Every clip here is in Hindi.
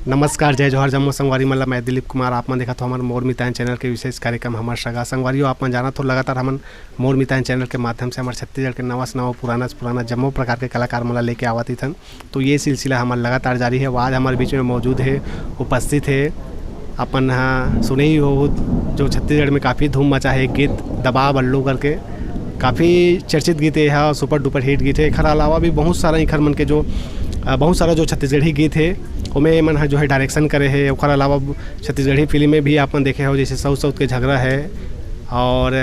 नमस्कार, जय जोहार जम्मू संगवारी मतलब मैं दिलीप कुमार। आप मन देखा तो हमारे मोर मितान चैनल के विशेष कार्यक्रम हमारे सगा संगवारियों आप मन जाना तो लगातार हमन मोर मितान चैनल के माध्यम से हमारे छत्तीसगढ़ के नवा से नवा पुराना से पुराना जम्मो प्रकार के कलाकार मला लेके आवत थन। तो ये सिलसिला हमारा लगातार जारी है। आज हमारे बीच में मौजूद है, उपस्थित है अपन हाँ सुने ही हो जो छत्तीसगढ़ में काफ़ी धूम मचा है गीत दबाव अल्लू करके, काफ़ी चर्चित गीत है, सुपर डुपर हिट गीत है। एखर अलावा भी बहुत सारा इखर मन के जो बहुत सारा जो छत्तीसगढ़ी गीत है उमें मन जो है डायरेक्शन करे है। ओकर अलावा छत्तीसगढ़ी फिल्म में भी आपन देखे हो, जैसे साउथ साउथ के झगड़ा है, और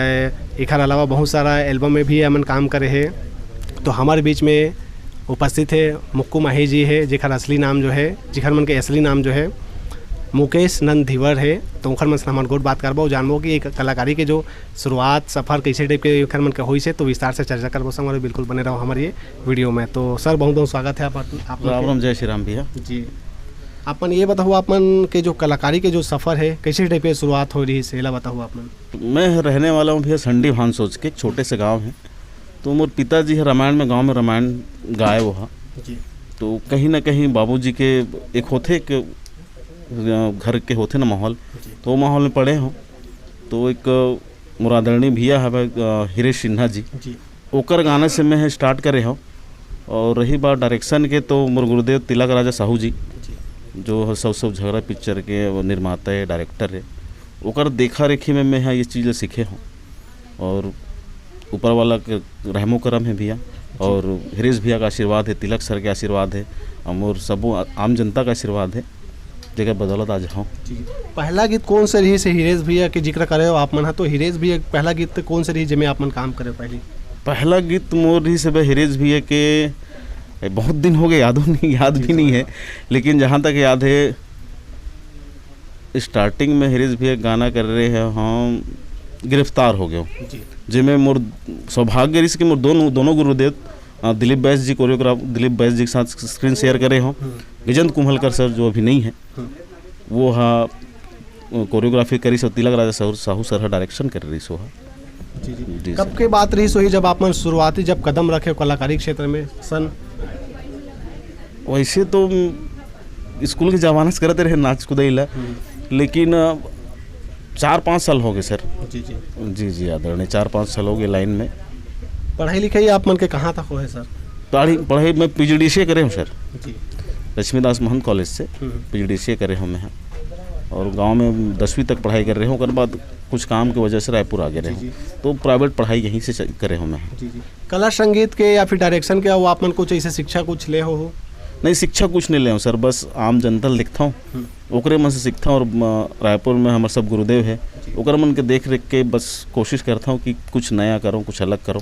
एखर अलावा बहुत सारा एल्बम में भी हमन काम करे है। तो हमारे बीच में उपस्थित है मुक्कू माही जी है, जिखर असली नाम जो है, जिखर मन के असली नाम जो है मुकेश नंद धीवर है। तो ओखर मन से हमारे गोट बात करबो, जानबो कि एक कलाकारी के जो शुरुआत सफ़र कैसे टाइप के ओखर मन के होई से, तो विस्तार से चर्चा करबो संग। बिल्कुल बने रहो हमारे ये वीडियो में। तो सर बहुत बहुत स्वागत है आप राम जय श्री राम भैया जी। अपन ये बताओ अपन के जो कलाकारी के जो सफ़र है कैसे टाइप की शुरुआत हो रही है, सेला बताओ अपन। मैं रहने वाला हूँ भैया संडी भान सोच के, एक छोटे से गांव है। तो मोर पिताजी है रामायण में, गांव में रामायण गाए वो हा। तो कहीं ना कहीं बाबूजी के एक होते एक घर के होते ना माहौल, तो वो माहौल में पढ़े हों। तो एक मुरादरणी भैया है हिरेश सिन्हा जी, ओकर गाने से मैं स्टार्ट करे हूँ। और रही बात डायरेक्शन के, तो मोर गुरुदेव तिलक राजा साहू जी जो सब झगड़ा पिक्चर के निर्माता है, डायरेक्टर है, ओकर देखा रेखी में मैं यहाँ ये चीज़ें सीखे हूँ। और ऊपर वाला के रहमो करम है भैया, और हिरेश भैया का आशीर्वाद है, तिलक सर के आशीर्वाद है, और सब आम जनता का आशीर्वाद है, जगह बदौलत आज हूँ। पहला गीत कौन से रही से हिरेश भैया के जिक्र करे हो आप मन? तो हिरेश भैया पहला गीत कौन से रही जिसमें आप मन काम करे? पहला गीत मोर रही से हिरेश भैया के बहुत दिन हो गए, याद भी नहीं है, लेकिन जहाँ तक याद है स्टार्टिंग में हिरेश भैया गाना कर रहे हैं हम गिरफ्तार हो गए, जिसमें मोर सौभाग्य रही कि मोर दोनों गुरुदेव दिलीप बैस जी कोरियोग्राफ, दिलीप बैस जी के साथ स्क्रीन शेयर करे हों। गजेंद्र कुम्हलकर सर जो अभी नहीं है वो हाँ कोरियोग्राफी करी सो, तिलक राजा साहू सर डायरेक्शन कर रही सो। जी कब के बात रही सो जब आप शुरुआती जब कदम रखे कलाकारी क्षेत्र में? सन वैसे तो स्कूल के जमाना से करते रहे नाच कुदैला, लेकिन 4-5 साल हो गए सर। जी आदरणीय 4-5 साल हो गए लाइन में। पढ़ाई लिखाई आप मन के कहाँ तक हो है सर? पढ़ाई मैं PGDCA करे हूँ सर, लक्ष्मीदास महंत कॉलेज से PGDCA करे हूँ मैं। और गांव में 10वीं तक पढ़ाई कर रहे हूँ, उसके बाद कुछ काम की वजह से रायपुर आ गए रहे हूँ, तो प्राइवेट पढ़ाई यहीं से करे हूँ मैं। कला संगीत के या फिर डायरेक्शन के वो आप मन कुछ ऐसे शिक्षा कुछ ले हो? नहीं, शिक्षा कुछ नहीं ले हूँ सर, बस आम जनता लिखता हूँ, ओकरे मन से सीखता हूँ। और रायपुर में हमारे सब गुरुदेव है, ओकर मन के देख रेख के बस कोशिश करता हूँ कि कुछ नया करूँ, कुछ अलग करूँ,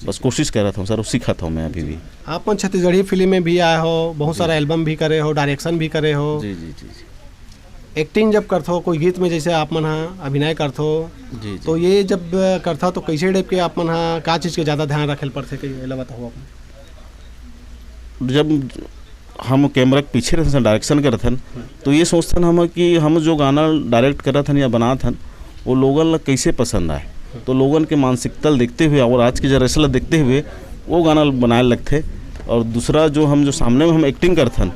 बस कोशिश कर रहा था सर, सीखा था मैं अभी भी। आप छत्तीसगढ़ी फिल्म में भी आए हो, बहुत सारा एल्बम भी करे हो, डायरेक्शन भी करे हो। जी। एक्टिंग जब करते हो कोई गीत में, जैसे आप मन अभिनय करते हो, तो ये जब करते हो तो कैसे टाइप के आप मन का चीज़ के ज़्यादा ध्यान रखे पड़ते बताओ आप? जब हम कैमरा के पीछे रहते डायरेक्शन करते थे, तो ये सोचते हम कि हम जो गाना डायरेक्ट कर रहे थे या बना था वो लोगन कैसे पसंद आए। तो लोगन के मानसिकता देखते हुए और आज की जनरेशन देखते हुए वो गाना बनाए लगते। और दूसरा जो हम जो सामने में हम एक्टिंग करते हैं,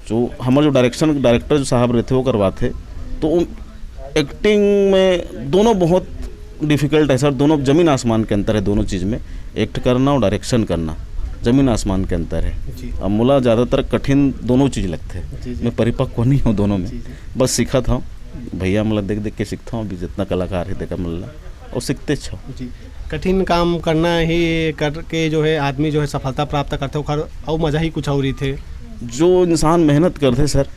जो हमारे जो डायरेक्टर जो साहब रहते वो करवाते, तो एक्टिंग में दोनों बहुत डिफ़िकल्ट है सर, दोनों ज़मीन आसमान के अंतर है। दोनों चीज़ में एक्ट करना और डायरेक्शन करना ज़मीन आसमान के अंतर है। अब मुला ज़्यादातर कठिन दोनों चीज़ लगते हैं। मैं परिपक्व नहीं हूँ दोनों में, बस सीखा था भैया मतलब देख के सीखता हूँ। अभी जितना कलाकार है देखा मतलब और सीखते छो। कठिन काम करना ही करके जो है आदमी जो है सफलता प्राप्त करते हो, और मज़ा ही कुछ और ही थे। जो इंसान मेहनत करते सर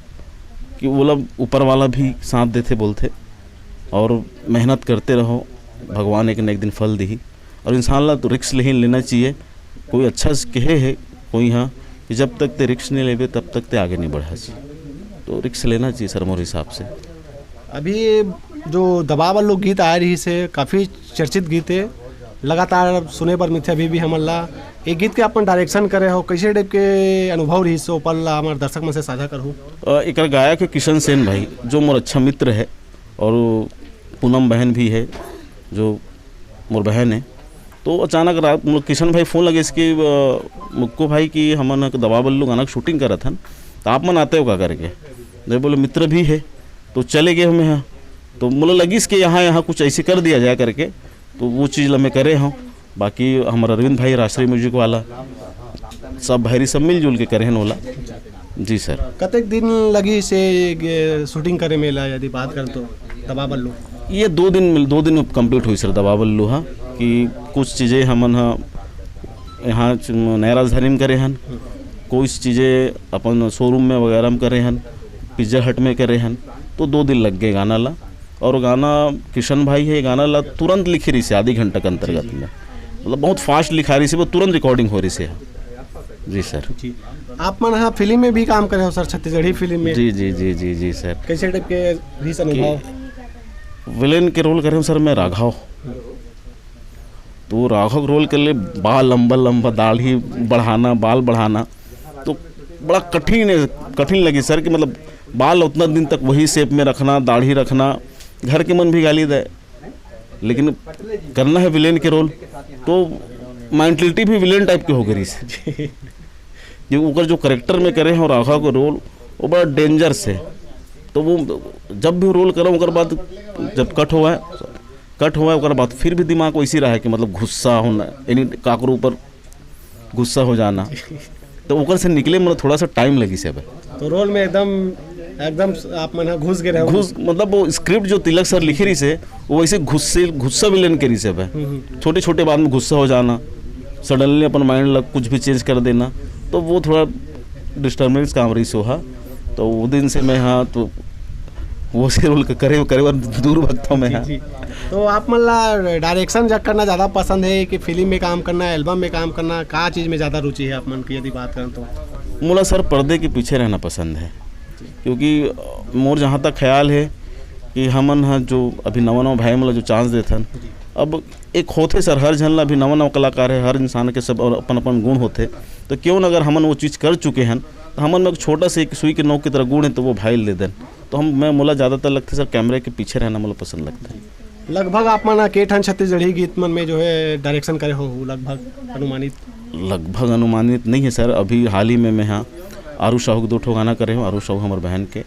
कि वो लोग ऊपर वाला भी साथ देते बोलते, और मेहनत करते रहो, भगवान एक न एक दिन फल दी। और इंसान ला तो रिक्स नहीं लेना चाहिए। कोई अच्छा कहे है कोई हाँ कि जब तक ते रिक्स नहीं लेवे तब तक ते आगे नहीं बढ़ा चाहिए, तो रिक्स लेना चाहिए सर मोर हिसाब से। अभी जो दबाव वाले गीत आ रही से काफ़ी चर्चित गीत है, लगातार सुने पर मिथ्या भी हमला एक गीत के अपन डायरेक्शन करे हो, कैसे टाइप के अनुभव रही से ऊपर हमारे दर्शक में से साझा करूँ? एक गायक है किशन सेन भाई, जो मोर अच्छा मित्र है, और पूनम बहन भी है जो मोर बहन है। तो अचानक रात किशन भाई फ़ोन लगे इसके मुक्को भाई कि हमन दबाव बल्लू गाना शूटिंग करा था, तो आप मन आते हो का करके। जब बोले मित्र भी है तो चले गए हम यहाँ, तो मुझे लगी कि यहाँ कुछ ऐसे कर दिया जाए करके, तो वो चीज़ मैं करे हूँ। बाकी हमारा अरविंद भाई राष्ट्रीय म्यूजिक वाला सब भाई सब मिलजुल के करे हैं ओला। जी सर। कतेक दिन लगी से शूटिंग करे मेला यदि बात कर तो दबा बल्लू? ये 2 दिन में कंप्लीट हुई सर दबा बल्लू हाँ, कि कुछ चीज़ें हमन यहाँ नया राजधानी में करे हैं, कुछ चीज़ें अपन शोरूम में वगैरह में करे हैं, पिज्जा हट में करे हैं, तो 2 दिन लग गए गाना ला। और गाना किशन भाई है गाना ला तुरंत लिखी रही से आधी घंटा के अंतर्गत में, मतलब बहुत फास्ट लिखा रही से, वो तुरंत रिकॉर्डिंग हो रही से। जी सर। जी आप मन हाँ फिल्म में भी काम करे हो सर, छत्तीसगढ़ी फिल्म में? जी जी जी जी जी सर। कैसे टाइप के भी अनुभव? विलेन के रोल करे हूँ सर मैं राघव, तो राघव रोल के लिए बाल लंबा दाढ़ी बढ़ाना, बाल बढ़ाना तो बड़ा कठिन लगी सर, कि मतलब बाल उतना दिन तक वही शेप में रखना, दाढ़ी रखना, घर के मन भी गाली दे, लेकिन करना है विलेन के रोल, तो मेंटलिटी भी विलेन टाइप की हो गई से। जो ऊपर जो करेक्टर में करे हैं और राघव का रोल वो बड़ा डेंजरस है, तो वो जब भी रोल करा उसके बाद जब कट हुआ है उसके बाद फिर भी दिमाग वैसी रहा है कि मतलब गुस्सा होना, यानी काकरो ऊपर गुस्सा हो जाना, तो ऊपर से निकले मतलब थोड़ा सा टाइम लगी से। तो रोल में एकदम आप मन घुस गए रहे? मतलब वो स्क्रिप्ट जो तिलक सर लिखी रही से वो वैसे गुस्सा विलेन के रही से है, छोटे बात में गुस्सा हो जाना, सडनली अपन माइंड लग कुछ भी चेंज कर देना, तो वो थोड़ा डिस्टर्बेंस काम रही सो हाँ। तो वो दिन से मैं हाँ तो वो से रोल करे दूर भगता मैं हाँ। तो आप मतलब डायरेक्शन करना ज़्यादा पसंद है कि फिल्म में काम करना, एल्बम में काम करना, क्या चीज़ में ज़्यादा रुचि है आप मन की यदि बात करें तो? मुझे सर पर्दे के पीछे रहना पसंद है, क्योंकि मोर जहाँ तक ख्याल है कि हमन हाँ जो अभी नवा भाई मतलब जो चांस देथन, अब एक होते सर हर झन ला अभी नवा कलाकार है, हर इंसान के सब अपन गुण होते, तो क्यों न अगर हमन वो चीज़ कर चुके हैं तो हमन में छोटा सा एक सुई के नोक की तरह गुण है, तो वो भाई ले दें, तो मैं मोला ज़्यादातर लगता है सर कैमरे के पीछे रहना मुझे पसंद लगता है। लगभग आप मन के ठन छत्तीसगढ़ी गीत मन में जो है डायरेक्शन करे हो लगभग अनुमानित नहीं है सर। अभी हाल ही में मैं हाँ आरू साहू के 2 ठो गाना करे हूँ, आरू साहू हमारे बहन के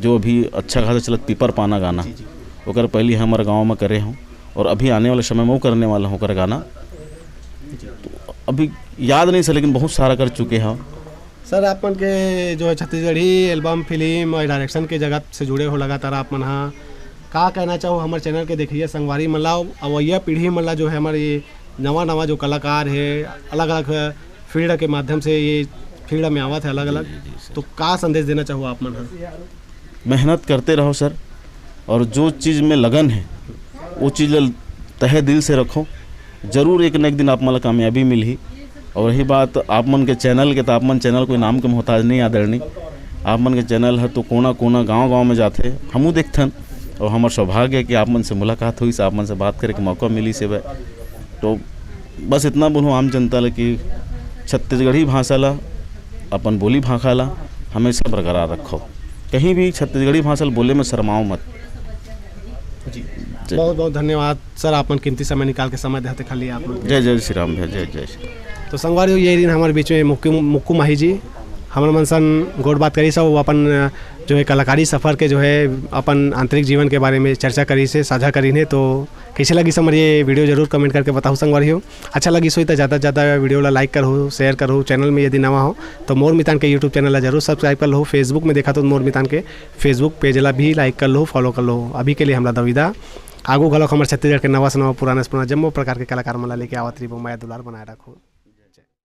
जो अभी अच्छा खासा चलत पीपर पाना गाना ओकर पहले हमारे गाँव में करे हूँ, और अभी आने वाले समय में वो करने वाला हूँ कर गाना, तो अभी याद नहीं सर, लेकिन बहुत सारा कर चुके हैं सर। आप मन के जो है छत्तीसगढ़ी एल्बम फिल्म और डायरेक्शन के जगत से जुड़े हो लगातार, आप मन हाँ का कहना चाहो हमारे चैनल के देखिए संगवारी मन ला अवैया पीढ़ी मन ला जो है हमारे नवा जो कलाकार है अलग अलग फील्ड के माध्यम से ये फील्ड में आवत है अलग अलग, तो का संदेश देना चाहो आप मन? मेहनत करते रहो सर, और जो चीज़ में लगन है वो चीज़ तहे दिल से रखो, ज़रूर एक न एक दिन आप मन कामयाबी मिली। और रही बात आप मन के चैनल के, तो आप मन चैनल कोई नाम के मोहताज नहीं आदरणी, आप मन के चैनल है तो कोना गाँव में जाते हमू देखथन, और हमारा सौभाग्य है कि आप मन से मुलाकात हुई, आप मन से बात करे के मौका मिली से। तो बस इतना बोलूँ आम जनता ला कि छत्तीसगढ़ी भाषा ला, अपन बोली भाषा ला हमेशा बरकरार रखो, कहीं भी छत्तीसगढ़ी भाषा बोले में शर्माओ मत। जी बहुत बहुत धन्यवाद सर, आप मन कीमती समय निकाल के समय देते खाली आप। जय श्री राम भैया, जय श्री। तो संगवारी ये दिन हमारे बीच में मुक्कू माही जी हमारे मन सन गोट बात करी सब अपन जो है कलाकारी सफ़र के जो है अपन आंतरिक जीवन के बारे में चर्चा करी से साझा करी ने। तो कैसे लगी समझ ये वीडियो जरूर कमेंट करके बताओ संगवारी हो। अच्छा लगी सो तो ज़्यादा से ज़्यादा वीडियो ला लाइक करो, शेयर करो, चैनल में यदि नवा हो तो मोर मितान के यूट्यूब चैनल ला जरूर सब्सक्राइब कर लो, फेसबुक में देखा तो मोर मितान के फेसबुक पेज ला भी लाइक कर लो, फॉलो कर लो। अभी के लिए हमारा दविदा आगू घलोक हमारे छत्तीसगढ़ के नवा से नवा पुराना से पुराना जम्मो प्रकार के कलाकार मला लेके आवत रही, माया दुलार बनाए रखो।